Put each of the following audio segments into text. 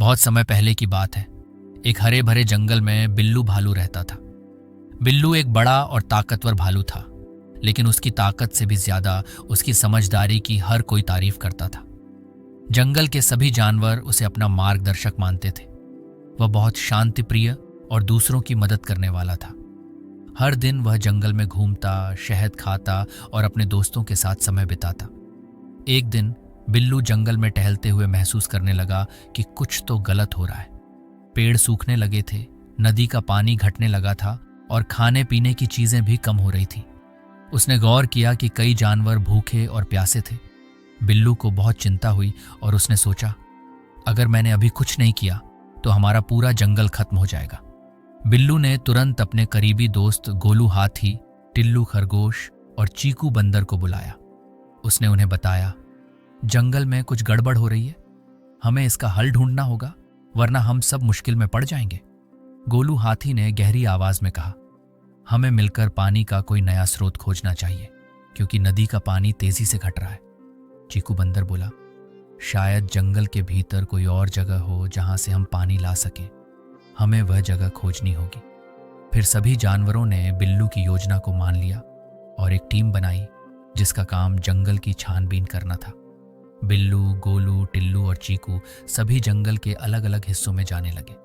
बहुत समय पहले की बात है। एक हरे भरे जंगल में बिल्लू भालू रहता था। बिल्लू एक बड़ा और ताकतवर भालू था, लेकिन उसकी ताकत से भी ज्यादा उसकी समझदारी की हर कोई तारीफ करता था। जंगल के सभी जानवर उसे अपना मार्गदर्शक मानते थे। वह बहुत शांति प्रिय और दूसरों की मदद करने वाला था। हर दिन वह जंगल में घूमता, शहद खाता और अपने दोस्तों के साथ समय बिताता। एक दिन बिल्लू जंगल में टहलते हुए महसूस करने लगा कि कुछ तो गलत हो रहा है। पेड़ सूखने लगे थे, नदी का पानी घटने लगा था और खाने पीने की चीजें भी कम हो रही थी। उसने गौर किया कि कई जानवर भूखे और प्यासे थे। बिल्लू को बहुत चिंता हुई और उसने सोचा, अगर मैंने अभी कुछ नहीं किया तो हमारा पूरा जंगल खत्म हो जाएगा। बिल्लू ने तुरंत अपने करीबी दोस्त गोलू हाथी, टिल्लू खरगोश और चीकू बंदर को बुलाया। उसने उन्हें बताया, जंगल में कुछ गड़बड़ हो रही है, हमें इसका हल ढूंढना होगा, वरना हम सब मुश्किल में पड़ जाएंगे। गोलू हाथी ने गहरी आवाज में कहा, हमें मिलकर पानी का कोई नया स्रोत खोजना चाहिए, क्योंकि नदी का पानी तेजी से घट रहा है। चीकू बंदर बोला, शायद जंगल के भीतर कोई और जगह हो जहां से हम पानी ला सकें, हमें वह जगह खोजनी होगी। फिर सभी जानवरों ने बिल्लू की योजना को मान लिया और एक टीम बनाई जिसका काम जंगल की छानबीन करना था। बिल्लू, गोलू, टिल्लू और चीकू सभी जंगल के अलग अलग हिस्सों में जाने लगे।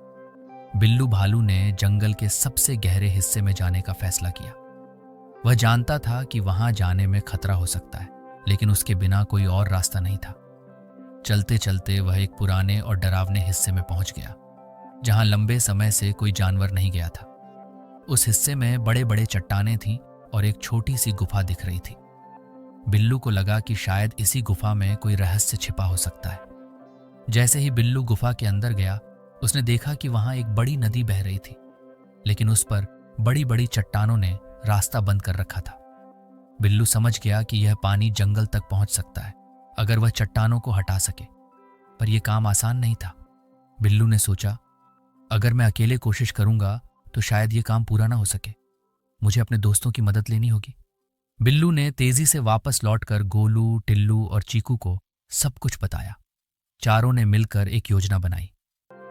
बिल्लू भालू ने जंगल के सबसे गहरे हिस्से में जाने का फैसला किया। वह जानता था कि वहां जाने में खतरा हो सकता है, लेकिन उसके बिना कोई और रास्ता नहीं था। चलते चलते वह एक पुराने और डरावने हिस्से में पहुंच गया, जहां लंबे समय से कोई जानवर नहीं गया था। उस हिस्से में बड़े बड़े चट्टानें थीं और एक छोटी सी गुफा दिख रही थी। बिल्लू को लगा कि शायद इसी गुफा में कोई रहस्य छिपा हो सकता है। जैसे ही बिल्लू गुफा के अंदर गया, उसने देखा कि वहां एक बड़ी नदी बह रही थी, लेकिन उस पर बड़ी बड़ी चट्टानों ने रास्ता बंद कर रखा था। बिल्लू समझ गया कि यह पानी जंगल तक पहुंच सकता है अगर वह चट्टानों को हटा सके, पर यह काम आसान नहीं था। बिल्लू ने सोचा, अगर मैं अकेले कोशिश करूंगा तो शायद यह काम पूरा ना हो सके, मुझे अपने दोस्तों की मदद लेनी होगी। बिल्लू ने तेजी से वापस लौटकर गोलू, टिल्लू और चीकू को सब कुछ बताया। चारों ने मिलकर एक योजना बनाई।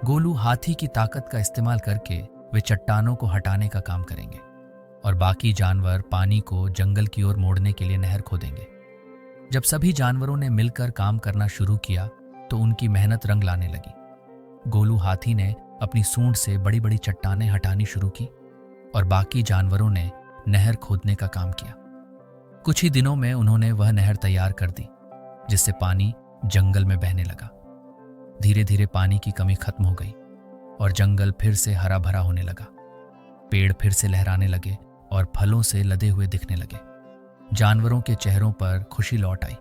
गोलू हाथी की ताकत का इस्तेमाल करके वे चट्टानों को हटाने का काम करेंगे और बाकी जानवर पानी को जंगल की ओर मोड़ने के लिए नहर खोदेंगे। जब सभी जानवरों ने मिलकर काम करना शुरू किया तो उनकी मेहनत रंग लाने लगी। गोलू हाथी ने अपनी सूंड से बड़ी बड़ी चट्टानें हटानी शुरू की और बाकी जानवरों ने नहर खोदने का काम किया। कुछ ही दिनों में उन्होंने वह नहर तैयार कर दी, जिससे पानी जंगल में बहने लगा। धीरे धीरे पानी की कमी खत्म हो गई और जंगल फिर से हरा भरा होने लगा। पेड़ फिर से लहराने लगे और फलों से लदे हुए दिखने लगे। जानवरों के चेहरों पर खुशी लौट आई।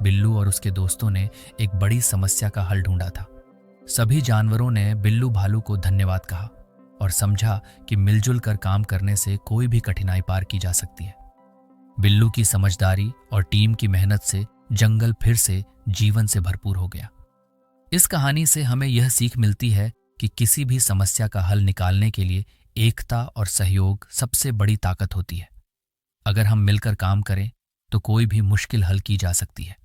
बिल्लू और उसके दोस्तों ने एक बड़ी समस्या का हल ढूंढा था। सभी जानवरों ने बिल्लू भालू को धन्यवाद कहा और समझा कि मिलजुल कर काम करने से कोई भी कठिनाई पार की जा सकती है। बिल्लू की समझदारी और टीम की मेहनत से जंगल फिर से जीवन से भरपूर हो गया। इस कहानी से हमें यह सीख मिलती है कि किसी भी समस्या का हल निकालने के लिए एकता और सहयोग सबसे बड़ी ताकत होती है। अगर हम मिलकर काम करें तो कोई भी मुश्किल हल की जा सकती है।